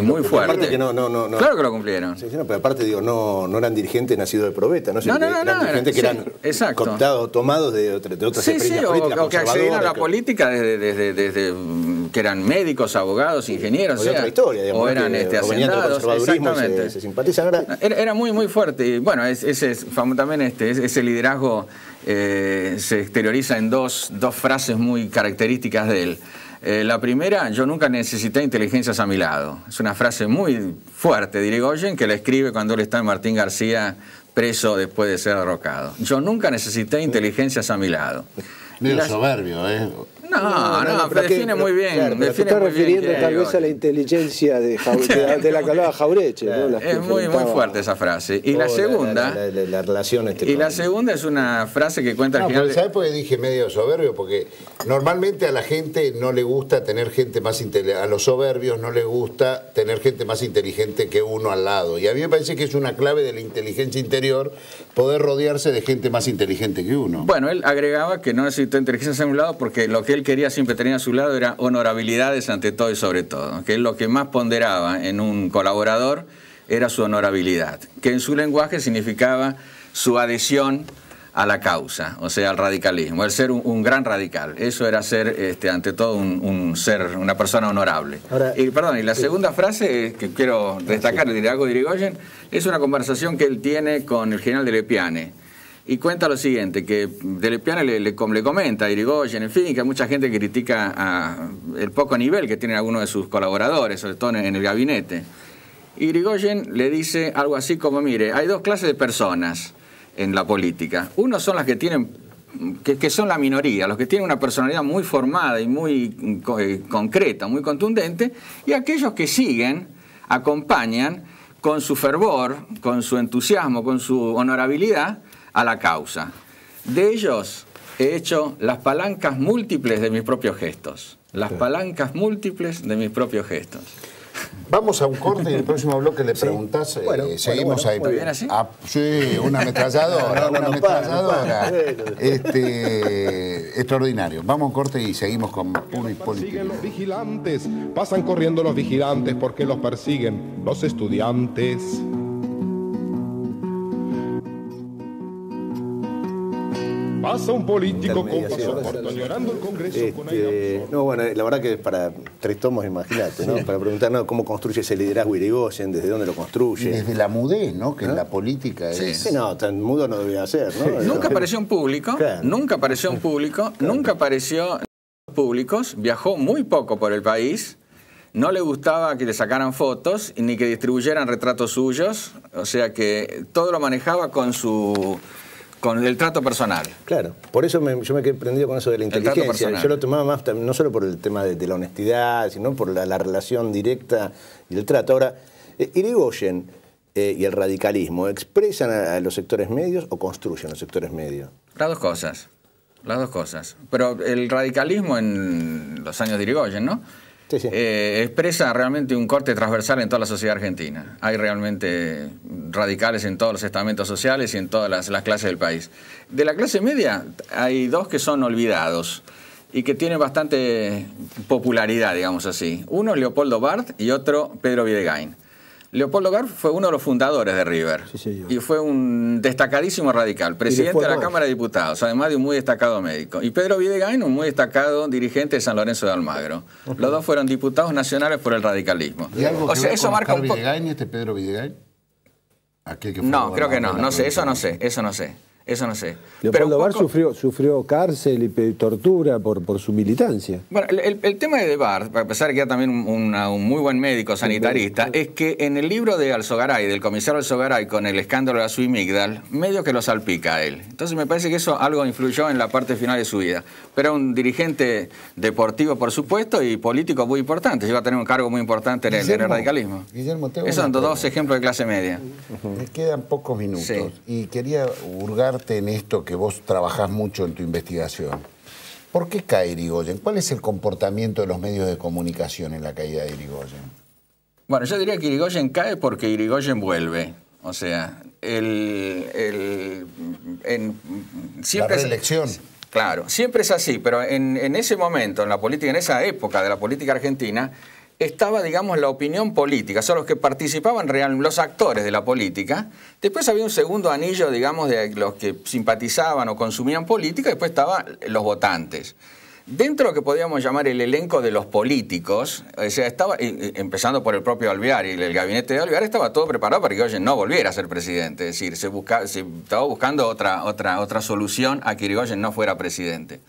muy fuerte. Aparte que claro que lo cumplieron. Sí, pero aparte, digo, no eran dirigentes nacidos de probeta, ¿no? Eran dirigentes que eran tomados de otras experiencias políticas. O que accedían a la política desde que eran médicos, abogados, ingenieros. O de otra historia, digamos, o eran hacendados. Exactamente. Se simpatizan. Era muy fuerte. Y bueno, también ese liderazgo se exterioriza en dos frases muy características de él. La primera, yo nunca necesité inteligencias a mi lado. Es una frase muy fuerte de Yrigoyen que la escribe cuando él está en Martín García preso después de ser derrocado. Yo nunca necesité inteligencias a mi lado. Medio soberbio, ¿eh? No, pero define muy bien. Claro, pero te estás refiriendo tal vez a la inteligencia de la que hablaba Jaureche. Claro, ¿no? es muy fuerte esa frase. Y la segunda... La relación y la segunda es una frase que cuenta al final... ¿Sabes por qué dije medio soberbio? Porque normalmente a la gente no le gusta tener gente más inteligente, a los soberbios no les gusta tener gente más inteligente que uno al lado. Y a mí me parece que es una clave de la inteligencia interior poder rodearse de gente más inteligente que uno. Bueno, él agregaba que no necesitó inteligencia a un lado porque lo que él quería siempre tener a su lado era honorabilidades ante todo y sobre todo, que lo que más ponderaba en un colaborador era su honorabilidad, que en su lenguaje significaba su adhesión a la causa, o sea, al radicalismo, el ser un gran radical. Eso era ser, ante todo, un ser, una persona honorable. Ahora, y la segunda frase que quiero destacar, el liderazgo de Irigoyen, es una conversación que él tiene con el general de Lepiane. Y cuenta lo siguiente, que de Lepiane le comenta a Irigoyen, en fin, que hay mucha gente que critica el poco nivel que tienen algunos de sus colaboradores, sobre todo en el gabinete. Irigoyen le dice algo así como, mire, hay dos clases de personas en la política. Uno son las que tienen, que son la minoría, los que tienen una personalidad muy formada y muy concreta, muy contundente, y aquellos que siguen, acompañan con su fervor, con su entusiasmo, con su honorabilidad, a la causa. De ellos he hecho las palancas múltiples de mis propios gestos. Las palancas múltiples de mis propios gestos. Vamos a un corte y en el próximo bloque le preguntás, seguimos ahí. ¿Muy bien así? Sí, una ametralladora, una ametralladora. Extraordinario. Vamos a un corte y seguimos con Puro y Política. Siguen los vigilantes, pasan corriendo los vigilantes porque los persiguen los estudiantes. Pasa un político con pasaporte llorando el Congreso con aire. No, bueno, la verdad que para 3 tomos, imagínate, ¿no? Para preguntarnos cómo construye ese liderazgo Irigoyen, desde dónde lo construye. Y desde la mudez, ¿no? Que en la política es... Sí, no, tan mudo no debía ser, ¿no? Nunca apareció en público, nunca apareció en público, nunca apareció en los públicos, viajó muy poco por el país, no le gustaba que le sacaran fotos ni que distribuyeran retratos suyos, o sea que todo lo manejaba con el trato personal. Claro, por eso yo me quedé prendido con eso de la inteligencia. Yo lo tomaba más, no solo por el tema de la honestidad, sino por la relación directa y el trato. Ahora, Irigoyen y el radicalismo, ¿expresan a los sectores medios o construyen los sectores medios? Las dos cosas. Pero el radicalismo en los años de Irigoyen, ¿no? Sí. Expresa realmente un corte transversal en toda la sociedad argentina. Hay realmente radicales en todos los estamentos sociales y en todas las clases del país. De la clase media hay dos que son olvidados y que tienen bastante popularidad, digamos así. Uno es Leopoldo Bart y otro Pedro Videgain. Leopoldo Bart fue uno de los fundadores de River y fue un destacadísimo radical, presidente de la Cámara de Diputados, además de un muy destacado médico. Y Pedro Videgain, un muy destacado dirigente de San Lorenzo de Almagro. Los dos fueron diputados nacionales por el radicalismo. ¿Y algo que eso marca un poco? ¿Videgain, Pedro Videgain? No, creo que no. No sé, eso no sé. Leopoldo Bart sufrió cárcel y tortura por su militancia. Bueno, el tema de Bart, a pesar de que era también un muy buen médico sanitarista, es que en el libro de Alzogaray, del comisario Alzogaray, con el escándalo de la Suimigdal, medio que lo salpica a él. Entonces me parece que eso algo influyó en la parte final de su vida. Pero era un dirigente deportivo, por supuesto, y político muy importante. Llegó a tener un cargo muy importante en el radicalismo. Guillermo, esos son dos ejemplos de clase media. Me quedan pocos minutos y quería hurgar en esto que vos trabajás mucho en tu investigación. ¿Por qué cae Irigoyen? ¿Cuál es el comportamiento de los medios de comunicación en la caída de Irigoyen? Bueno, yo diría que Irigoyen cae porque Irigoyen vuelve. O sea, siempre la reelección. Claro, siempre es así, pero en ese momento, en la política, en esa época de la política argentina, estaba, digamos, la opinión política, son los que participaban los actores de la política. Después había un segundo anillo, digamos, de los que simpatizaban o consumían política, después estaban los votantes. Dentro de lo que podíamos llamar el elenco de los políticos, o sea, estaba, empezando por el propio Alvear y el gabinete de Alvear, estaba todo preparado para que Irigoyen no volviera a ser presidente. Es decir, se estaba buscando otra solución a que Irigoyen no fuera presidente.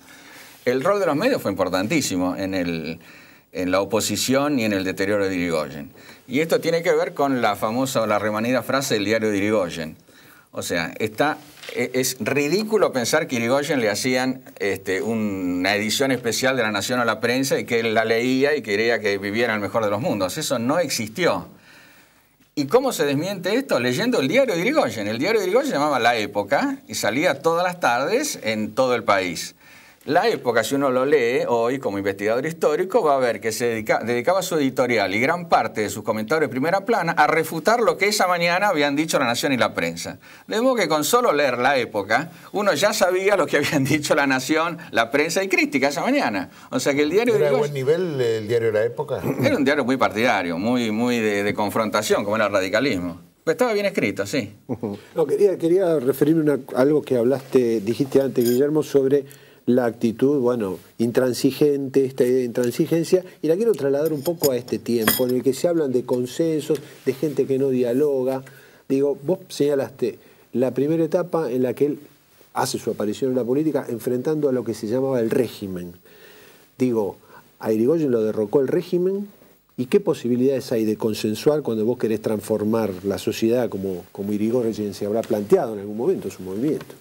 El rol de los medios fue importantísimo en la oposición y en el deterioro de Irigoyen. Y esto tiene que ver con la famosa o la remanida frase del diario de Irigoyen. O sea, es ridículo pensar que Irigoyen le hacían una edición especial de La Nación a la prensa y que él la leía y quería que viviera el mejor de los mundos. Eso no existió. ¿Y cómo se desmiente esto? Leyendo el diario de Irigoyen. El diario de Irigoyen se llamaba La Época y salía todas las tardes en todo el país. La Época, si uno lo lee hoy como investigador histórico, va a ver que se dedicaba su editorial y gran parte de sus comentarios de primera plana a refutar lo que esa mañana habían dicho La Nación y la prensa. De modo que con solo leer La Época, uno ya sabía lo que habían dicho La Nación, la prensa y Crítica esa mañana. O sea que el diario ¿Era de de buen nivel el diario de La Época? Era un diario muy partidario, muy de confrontación, como era el radicalismo. Pues estaba bien escrito, sí. No, quería referirme a algo que dijiste antes, Guillermo, sobre la actitud, bueno, intransigente, esta idea de intransigencia, y la quiero trasladar un poco a este tiempo en el que se hablan de consensos, de gente que no dialoga. Digo, vos señalaste la primera etapa en la que él hace su aparición en la política enfrentando a lo que se llamaba el régimen. Digo, a Irigoyen lo derrocó el régimen, ¿y qué posibilidades hay de consensuar cuando vos querés transformar la sociedad como Irigoyen se habrá planteado en algún momento su movimiento?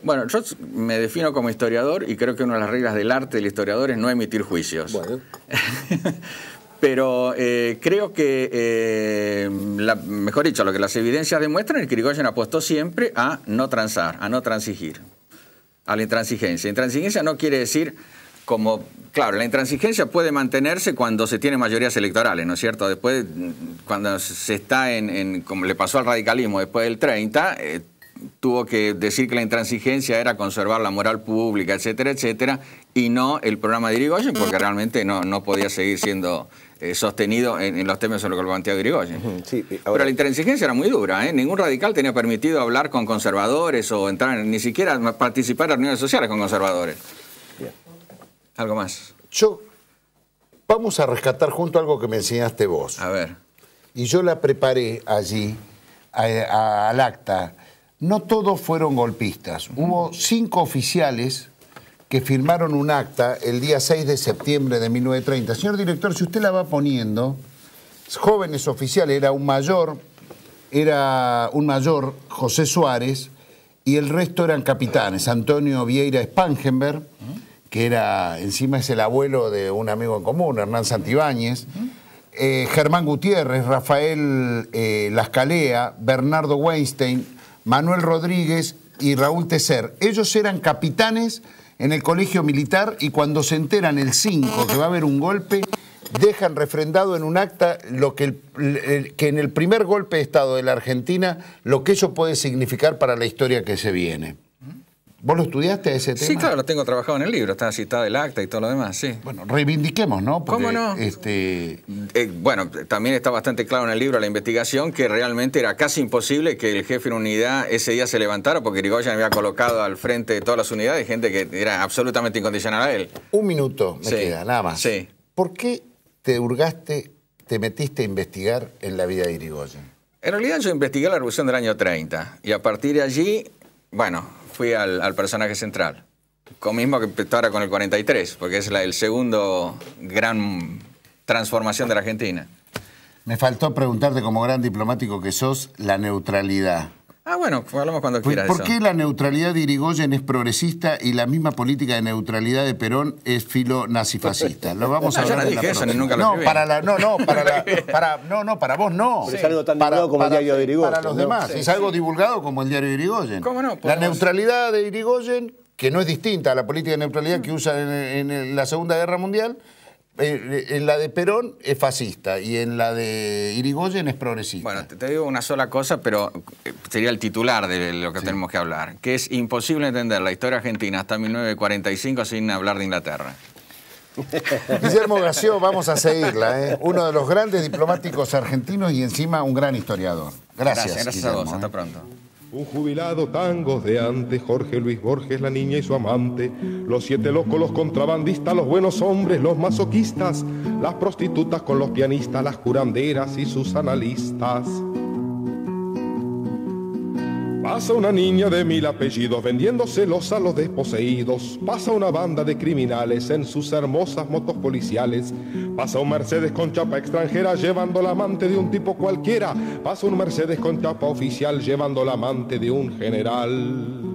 Bueno, yo me defino como historiador y creo que una de las reglas del arte del historiador es no emitir juicios. Bueno. Pero creo que, mejor dicho, lo que las evidencias demuestran es que Irigoyen apostó siempre a no transar, a no transigir, a la intransigencia. Intransigencia no quiere decir como... Claro, la intransigencia puede mantenerse cuando se tiene mayorías electorales, ¿no es cierto? Después, cuando se está como le pasó al radicalismo después del 30... tuvo que decir que la intransigencia era conservar la moral pública, etcétera, etcétera, y no el programa de Irigoyen, porque realmente no podía seguir siendo sostenido en los temas en los que lo planteaba Irigoyen. Sí, ahora... Pero la intransigencia era muy dura, ¿eh? Ningún radical tenía permitido hablar con conservadores o entrar, ni siquiera participar en reuniones sociales con conservadores. Bien. ¿Algo más? Vamos a rescatar junto algo que me enseñaste vos. A ver. Y yo la preparé allí, al acta. No todos fueron golpistas. Hubo 5 oficiales que firmaron un acta el día 6 de septiembre de 1930. Señor director, si usted la va poniendo, jóvenes oficiales, era un mayor, José Suárez, y el resto eran capitanes. Antonio Vieira Spangenberg, que encima es el abuelo de un amigo en común, Hernán Santibáñez, Germán Gutiérrez, Rafael Lascalea, Bernardo Weinstein, Manuel Rodríguez y Raúl Tecer. Ellos eran capitanes en el colegio militar y cuando se enteran el 5 que va a haber un golpe, dejan refrendado en un acta lo que en el primer golpe de Estado de la Argentina, lo que eso puede significar para la historia que se viene. ¿Vos lo estudiaste a ese tema? Sí, claro, lo tengo trabajado en el libro, está citado el acta y todo lo demás, sí. Bueno, reivindiquemos, ¿no? Porque, ¿cómo no? Bueno, también está bastante claro en el libro la investigación que realmente era casi imposible que el jefe de una unidad ese día se levantara porque Irigoyen había colocado al frente de todas las unidades gente que era absolutamente incondicional a él. Un minuto me queda, nada más. Sí. ¿Por qué te metiste a investigar en la vida de Irigoyen? En realidad yo investigué la revolución del año 30 y a partir de allí, bueno, fui al personaje central. Con mismo que empezó ahora con el 43, porque es el segundo gran transformación de la Argentina. Me faltó preguntarte, como gran diplomático que sos, la neutralidad. Ah, bueno, hablamos cuando quieras. ¿Por qué la neutralidad de Irigoyen es progresista y la misma política de neutralidad de Perón es filo-nazifascista? Lo vamos a hablar. Yo no dije eso, ni nunca lo escribí. Para vos no. Pero es algo tan divulgado como el diario de Irigoyen. Para los demás, es algo divulgado como el diario de Irigoyen. ¿Cómo no? La neutralidad de Irigoyen, que no es distinta a la política de neutralidad que usan en la Segunda Guerra Mundial, en la de Perón es fascista y en la de Irigoyen es progresista. Bueno, te digo una sola cosa, pero sería el titular de lo que tenemos que hablar, que es imposible entender la historia argentina hasta 1945 sin hablar de Inglaterra. Guillermo Gació, vamos a seguirla, uno de los grandes diplomáticos argentinos y encima un gran historiador. Gracias Gracias a vos, hasta pronto. Un jubilado tangos de antes, Jorge Luis Borges, la niña y su amante, los 7 locos, los contrabandistas, los buenos hombres, los masoquistas, las prostitutas con los pianistas, las curanderas y sus analistas. Pasa una niña de 1000 apellidos vendiéndoselos a los desposeídos. Pasa una banda de criminales en sus hermosas motos policiales. Pasa un Mercedes con chapa extranjera llevando la amante de un tipo cualquiera. Pasa un Mercedes con chapa oficial llevando la amante de un general.